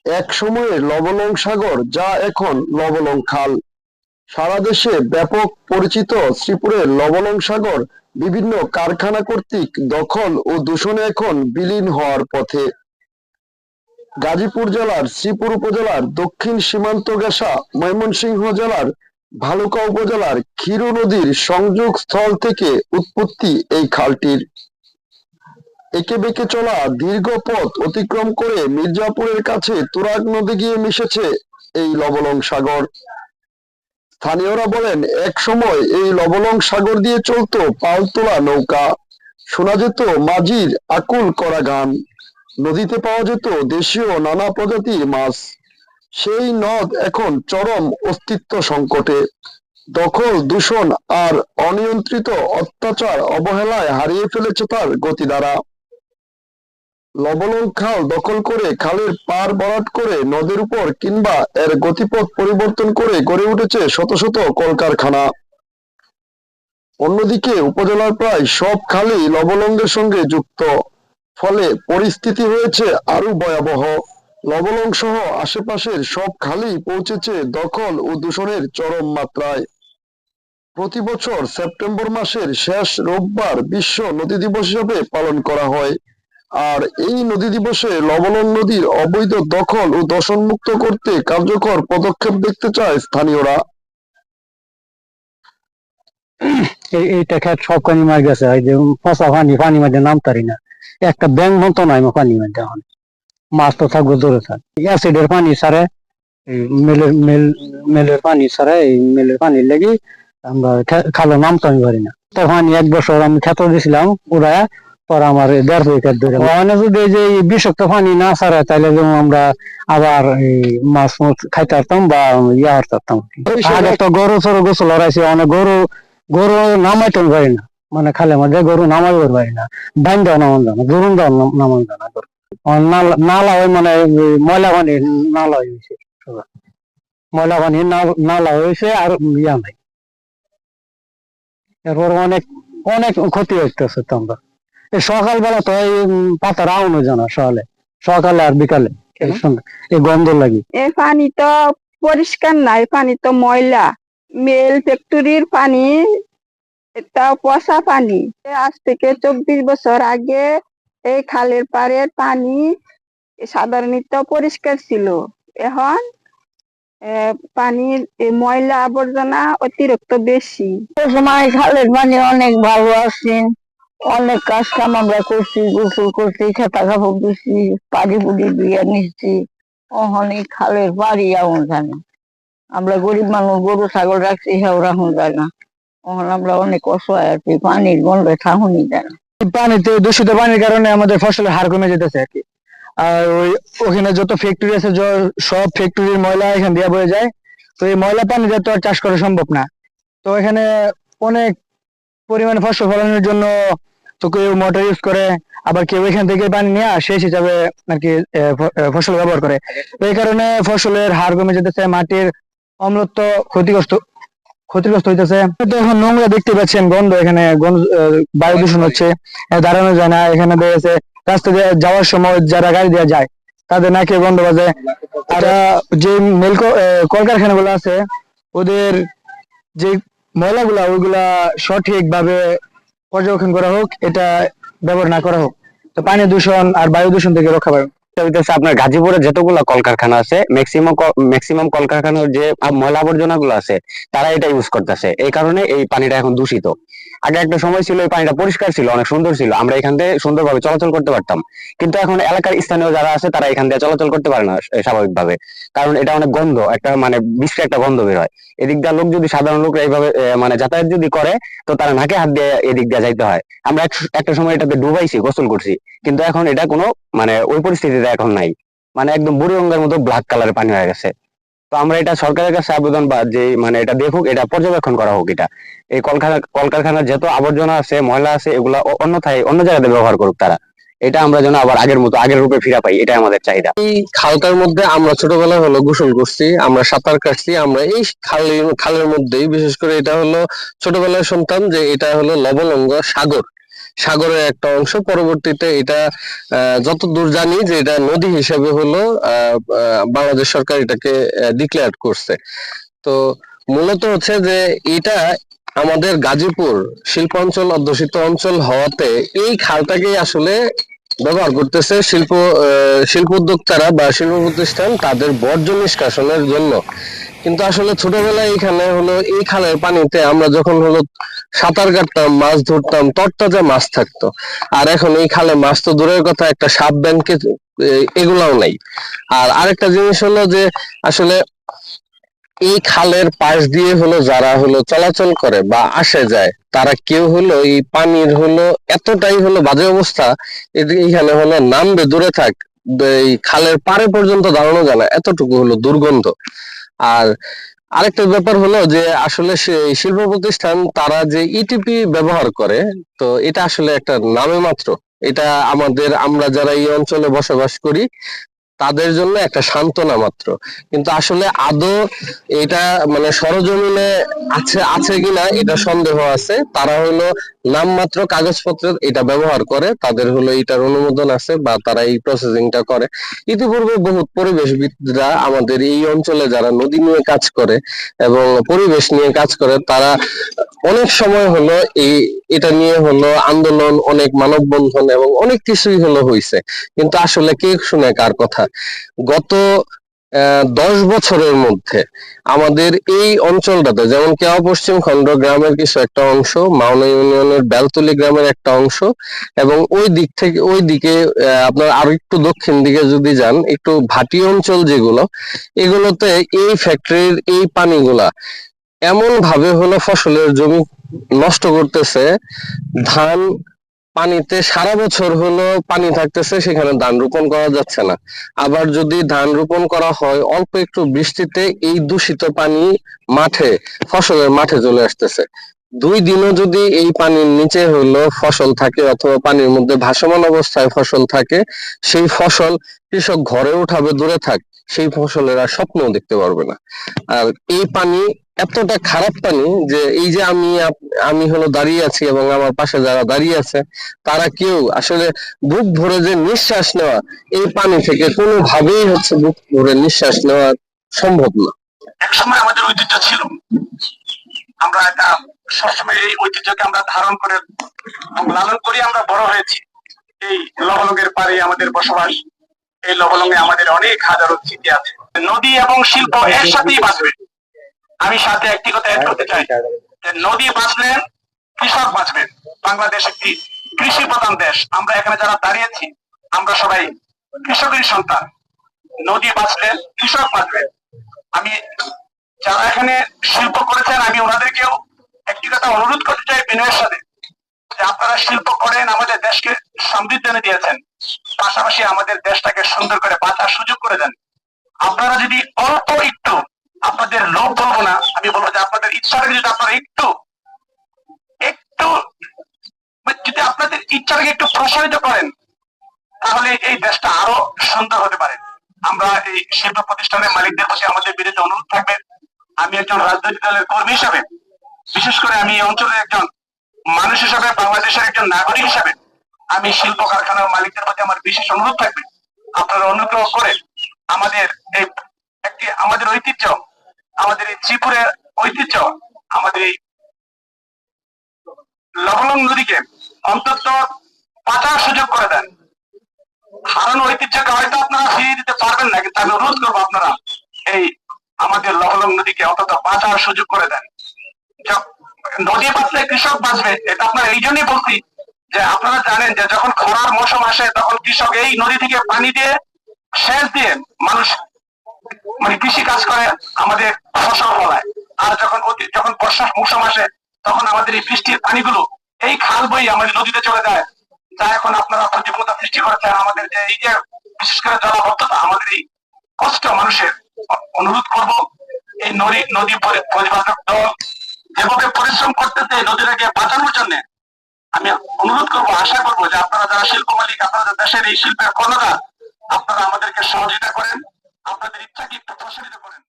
এক সময়ের লবণং সাগর, যা এখন লবণং খাল। সারা দেশে ব্যাপক পরিচিত শ্রীপুরের লবণং সাগর বিভিন্ন কারখানা কর্তৃক দখল ও দূষণে এখন বিলীন হওয়ার পথে। গাজীপুর জেলার শ্রীপুর উপজেলার দক্ষিণ সীমান্ত ঘেঁষা ময়মনসিংহ জেলার ভালুকা উপজেলার ক্ষীর নদীর সংযোগ স্থল থেকে উৎপত্তি এই খালটির। এঁকে বেঁকে চলা দীর্ঘ পথ অতিক্রম করে মির্জাপুরের কাছে তুরাগ নদী গিয়ে মিশেছে এই লবণং সাগর। স্থানীয়রা বলেন, এক সময় এই লবণং সাগর দিয়ে চলতো পালতোলা নৌকা, শোনা যেত মাঝির আকুল করা গান, নদীতে পাওয়া যেত দেশীয় নানা প্রজাতির মাছ। সেই নদ এখন চরম অস্তিত্ব সংকটে। দখল, দূষণ আর অনিয়ন্ত্রিত অত্যাচার অবহেলায় হারিয়ে ফেলেছে তার গতিধারা। লবণং খাল দখল করে খালের পার ভরাট করে নদের উপর কিংবা এর গতিপথ পরিবর্তন করে গড়ে উঠেছে শত শত কলকারখানা। অন্যদিকে উপজেলার প্রায় সব খালই লবণংয়ের সঙ্গে যুক্ত, ফলে পরিস্থিতি হয়েছে আরো ভয়াবহ। লবণং সহ আশেপাশের সব খালই পৌঁছেছে দখল ও দূষণের চরম মাত্রায়। প্রতি বছর সেপ্টেম্বর মাসের শেষ রোববার বিশ্ব নদী দিবস হিসেবে পালন করা হয়। আর এই নদী দিবসে লবণং নদীর অবৈধ দখল ও দূষণমুক্ত করতে কার্যকর পদক্ষেপ দেখতে চায় স্থানীয়রা। এইটা খেত সবখানি মার গেছে, এই যে পচা পানি মধ্যে নামতারি না, একটা ব্যাং মতো নাই পানি মধ্যে এখন। মাছ তো থাকবো দূরে থাক, অ্যাসিডের পানি ছাড়ে, এই মেলের পানি ছাড়ে, এই মেলের পানি লেগে আমরা খালে নামতাম পারি না। তখন এক বছর আমি খেতে দিয়েছিলাম ওরা, পর আমার 1.5 উইকেট ধরে। ওখানে যদি এই যে বিষাক্ত পানি না ছাড়ে তাহলে যেমন আমরা আবার এই মাছ খাইতে পারতাম বা ইয়া পারতাম। আগে তো গরু সরু গোসল হারাইছে, অনেক গরু গরু নামাইতে পারি না, মানে খালের মধ্যে গরু নামাইতে পারি না, বাইন দেওয়া নামান জানা, গরু দেওয়া নামান জানা। নালা হয় মানে ময়লা পানি নালা হয়েছে, ময়লা পানি নালা হয়েছে আর ইয়া নাই। এরপর অনেক অনেক ক্ষতি হইতেছে তো আমরা। এই সকালবেলা তো এই পাতা রাউনো জানা, সকালে আর বিকালে এই গন্ধ লাগে। এই পানি তো পরিষ্কার নাই, পানি তো ময়লা, মেল ফ্যাক্টরির পানি, এটা পচা পানি। আজ থেকে 24 বছর আগে এই খালের পাড়ের পানি সাধারণত পরিষ্কার ছিল। এখন পানির ময়লা আবর্জনা অতিরিক্ত বেশি। সময় খালের পানি অনেক ভালো আছে, অনেক কাজ কাম আমরা করছি, গোসল করছি, খেতা কাপড় দিচ্ছি, পানি পুড়ি দিয়ে নিচ্ছি। অনেক খালের বাড়ি এমন যায় না, আমরা গরিব মানুষ, গরু ছাগল রাখছি, হেও রাখুন যায় না। আমরা অনেক অসহায় আর কি, পানির গন্ধে থাকুনি যায় না। পানিতে দূষিত পানির কারণে আমাদের ফসলের হার কমে যেতেছে আর কি। আর ওখানে যত ফ্যাক্টরি আছে সব ফ্যাক্টরির ময়লা এখান দিয়ে বয়ে যায়। তো এই ময়লা পানিতে তো আর চাষ করা সম্ভব না। তো এখানে অনেক পরিমাণে ফসল ফলানোর জন্য তো কেউ মোটর ইউজ করে, আবার কেউ এখান থেকে পানি নিয়ে শেষ হিসাবে আর কি ফসল ব্যবহার করে। তো এই কারণে ফসলের হার কমে যেতেছে, মাটির অম্লত্ব ক্ষতিগ্রস্ত হইতেছে। তো এখন নোংরা দেখতে পাচ্ছেন, গন্ধ, এখানে বায়ু দূষণ হচ্ছে, দাঁড়ানো যায় না। এখানে দেখেছে রাস্তা দিয়ে যাওয়ার সময় যারা গাড়ি দিয়ে যায় তাদের নাকে গন্ধ বাজে। আর যে কলকারখানা গুলো আছে ওদের যে ময়লাগুলা ওইগুলা সঠিক ভাবে পর্যবেক্ষণ করা হোক, এটা ব্যবহার না করা হোক, তো পানি দূষণ আর বায়ু দূষণ থেকে রক্ষা পাবে। আপনার গাজীপুরে যতগুলো কলকারখানা আছে ম্যাক্সিমাম কলকারখানার যে ময়লা আবর্জনা গুলো আছে তারা এটা ইউজ করতেছে, এই কারণে এই পানিটা এখন দূষিত। আগে একটা সময় ছিল এই পানিটা পরিষ্কার ছিল, অনেক সুন্দর ছিল, আমরা এখান থেকে সুন্দরভাবে চলাচল করতে পারতাম। কিন্তু এখন এলাকার স্থানীয় যারা আছে তারা এখান থেকে চলাচল করতে পারে না স্বাভাবিকভাবে, কারণ এটা অনেক গন্ধ, একটা মানে বিশ্রী একটা গন্ধ বের হয়। এদিক দিয়ে লোক যদি, সাধারণ লোক এইভাবে মানে যাতায়াত যদি করে, তো তারা নাকে হাত দিয়ে এদিক দিয়ে যাইতে হয়। আমরা একটা সময় এটাতে ডুবাইছি, গোসল করছি, কিন্তু এখন এটা কোনো মানে ওই পরিস্থিতিটা এখন নাই, মানে একদম বুড়ি রঙের মতো ব্ল্যাক কালারের পানি হয়ে গেছে। তো আমরা এটা সরকারের কাছে আবেদন, বা যে মানে এটা দেখুক, এটা পর্যবেক্ষণ করা হোক, এটা এই কলকারখানার যত আবর্জনা আছে, ময়লা আছে, এগুলা অন্যথায় অন্য জায়গাতে ব্যবহার করুক তারা। এটা আমরা যেন আবার আগের মতো, আগের রূপে ফিরে পাই, এটা আমাদের চাহিদা। এই খালটার মধ্যে আমরা ছোটবেলায় হলো গোসল করছি, আমরা সাঁতার কাটছি, আমরা এই খালের মধ্যেই, বিশেষ করে এটা হলো ছোটবেলায় শুনতাম যে এটা হলো লবণাঙ্গ সাগর। সাগরের একটা অংশ। পরবর্তীতে এটা যতদূর জানি যে এটা নদী হিসেবে হলো বাংলাদেশ সরকার এটাকে ডিক্লেয়ার করছে। তো মূলত হচ্ছে যে এটা আমাদের গাজীপুর শিল্পাঞ্চল অধ্যুষিত অঞ্চল হওয়াতে এই খালটাকেই আসলে ব্যবহার করতেছে শিল্প উদ্যোক্তারা বা শিল্প প্রতিষ্ঠান তাদের বর্জ্য নিষ্কাশনের জন্য। কিন্তু আসলে ছোটবেলায় এখানে হলো এই খালের পানিতে আমরা যখন হলো সাঁতার কাটতাম, মাছ ধরতাম, তরতাজা মাছ থাকতো। আর এখন এই খালে মাছ তো দূরের কথা, একটা সাপ ব্যাংকে এগুলাও নাই। আর আরেকটা জিনিস হলো যে আসলে এই খালের পাশ দিয়ে হলো যারা হলো চলাচল করে বা আসে যায়, তারা কেউ হলো এই পানির হলো এতটাই হলো বাজে অবস্থা, এইখানে হলো নামবে দূরে থাক, এই খালের পাড়ে পর্যন্ত দাঁড়ানো যায় না, এতটুকু হলো দুর্গন্ধ। আর আরেকটা ব্যাপার হলো যে আসলে শিল্প প্রতিষ্ঠান তারা যে ইটিপি ব্যবহার করে, তো এটা আসলে একটা নামে মাত্র। এটা আমরা যারা এই অঞ্চলে বসবাস করি তাদের জন্য একটা সান্ত্বনা মাত্র। কিন্তু আসলে আদৌ এটা মানে সরজমিনে আছে কিনা এটা সন্দেহ আছে। তারা হলো নামমাত্র কাগজপত্র এটা ব্যবহার করে, তাদের হলো এটার অনুমোদন আছে বা তারা এই প্রসেসিংটা করে। ইতিপূর্বে বহুত পরিবেশবিদরা আমাদের এই অঞ্চলে যারা নদী নিয়ে কাজ করে এবং পরিবেশ নিয়ে কাজ করে, তারা অনেক সময় হলো এটা নিয়ে হলো আন্দোলন, অনেক মানববন্ধন এবং অনেক কিছুই হলো হয়েছে। কিন্তু আসলে কে শুনে কার কথা? গত 10 বছরের মধ্যে আমাদের এই অঞ্চলটাতে, যেমন কেওয়া পশ্চিম খন্ড গ্রামের কিছু একটা অংশ, মাওনা ইউনিয়নের বেলতলি গ্রামের একটা অংশ, এবং ওই দিকে আপনার আরো একটু দক্ষিণ দিকে যদি যান, একটু ভাটি অঞ্চল যেগুলো, এগুলোতে এই ফ্যাক্টরির এই পানিগুলা এমন ভাবে হলো ফসলের জমি নষ্ট করতেছে। ধান পানিতে সারা বছর হলো পানি থাকতেছে, সেখানে ধান রোপণ করা যাচ্ছে না। আবার যদি ধান রোপণ করা হয়, অল্প একটু বৃষ্টিতে এই দূষিত পানি ফসলের মাঠে চলে আসতেছে। 2 দিনও যদি এই পানির নিচে হইলো ফসল থাকে অথবা পানির মধ্যে ভাসমান অবস্থায় ফসল থাকে, সেই ফসল কৃষক ঘরে উঠাবে দূরে থাক, সেই ফসলের আর স্বপ্নও দেখতে পারবে না। আর এই পানি এতটা খারাপ পানি যে এই যে আমি হলো দাঁড়িয়ে আছি এবং আমার পাশে যারা দাঁড়িয়ে আছে, তারা কেউ আসলে বুক ভরে যে নিঃশ্বাস নেওয়া, এই পানি থেকে কোনোভাবেই হচ্ছে বুক ভরে নিঃশ্বাস নেওয়া সম্ভব না। এক সময় আমাদের ঐতিহ্য ছিল, আমরা এটা সবসময় এই ঐতিহ্যকে আমরা ধারণ করে লালন করি, আমরা বড় হয়েছি। এই লবলঙ্গের পাড়ে আমাদের বসবাস, এই লবলঙ্গে আমাদের অনেক হাজারো স্মৃতি আছে। নদী এবং শিল্প এর সাথেই বাঁচবে। আমি সাথে একটি কথা অ্যাড করতে চাই, যে নদী বাঁচলে কৃষক বাঁচবেন। বাংলাদেশ একটি কৃষি প্রধান দেশ, আমরা এখানে যারা দাঁড়িয়েছি আমরা সবাই কৃষকের সন্তান। নদী বাঁচলে কৃষক বাঁচবেন। আমি যারা এখানে শিল্প করেছেন, আমি ওনাদেরকেও একটি কথা অনুরোধ করতে চাই বিনয়ের সাথে, যে আপনারা শিল্প করেন, আমাদের দেশকে সমৃদ্ধ এনে দিয়েছেন, পাশাপাশি আমাদের দেশটাকে সুন্দর করে বাঁচার সুযোগ করে দেন। আপনারা যদি অল্প একটু, আপনাদের লোভ বলবো না, আমি বলবো যে আপনাদের ইচ্ছাটাকে যদি আপনারা একটু যদি আপনাদের ইচ্ছাটাকে একটু প্রসারিত করেন, তাহলে এই দেশটা আরো সুন্দর হতে পারে। আমরা এই শিল্প প্রতিষ্ঠানের মালিকদের প্রতি আমাদের বিরুদ্ধে অনুরোধ থাকবে, আমি একজন রাজনৈতিক দলের কর্মী হিসাবে, বিশেষ করে আমি এই অঞ্চলের একজন মানুষ হিসাবে, বাংলাদেশের একজন নাগরিক হিসাবে, আমি শিল্প কারখানার মালিকদের প্রতি আমার বিশেষ অনুরোধ থাকবে, আপনারা অনুগ্রহ করে আমাদের এই আমাদের ঐতিহ্য, আমাদের এই ত্রিপুরের ঐতিহ্য, আমাদের এই লবলং নদীকে অন্তত বাঁচার সুযোগ করে দেন। হারানো ঐতিহ্যকে হয়তো আপনারা ফিরিয়ে দিতে পারবেন না, কিন্তু আমি অনুরোধ করবো আপনারা এই আমাদের লবলং নদীকে অন্তত বাঁচার সুযোগ করে দেন। নদী বাঁচলে কৃষক বাঁচবে, এটা আপনারা এই জন্যই বলছি যে আপনারা জানেন যে যখন খরার মৌসুম আসে, তখন কৃষক এই নদী থেকে পানি দিয়ে, সেচ দিয়ে মানুষ মানে কৃষি কাজ করে, আমাদের ফসল ফলায়। আর যখন বর্ষার মৌসুম আসে, তখন আমাদের এই বৃষ্টির পানিগুলো এই খাল বই আমাদের নদীতে চলে যায়, যা এখন আপনারা প্রতিকূলতা সৃষ্টি করেছেন। আমাদের যে এই যে বিশেষ করে জলাবদ্ধতা, আমাদের এই কষ্ট মানুষের, অনুরোধ করব এই নদী পরিবাচক দল যেভাবে পরিশ্রম করতেছে নদীটাকে বাঁচানোর জন্য, আমি অনুরোধ করব, আশা করব যে আপনারা যারা শিল্প মালিক, আপনারা দেশের এই শিল্পের কর্ণধার, আপনারা আমাদেরকে সহযোগিতা করেন, আপনাদের ইচ্ছাকে একটু প্রসারিত করেন।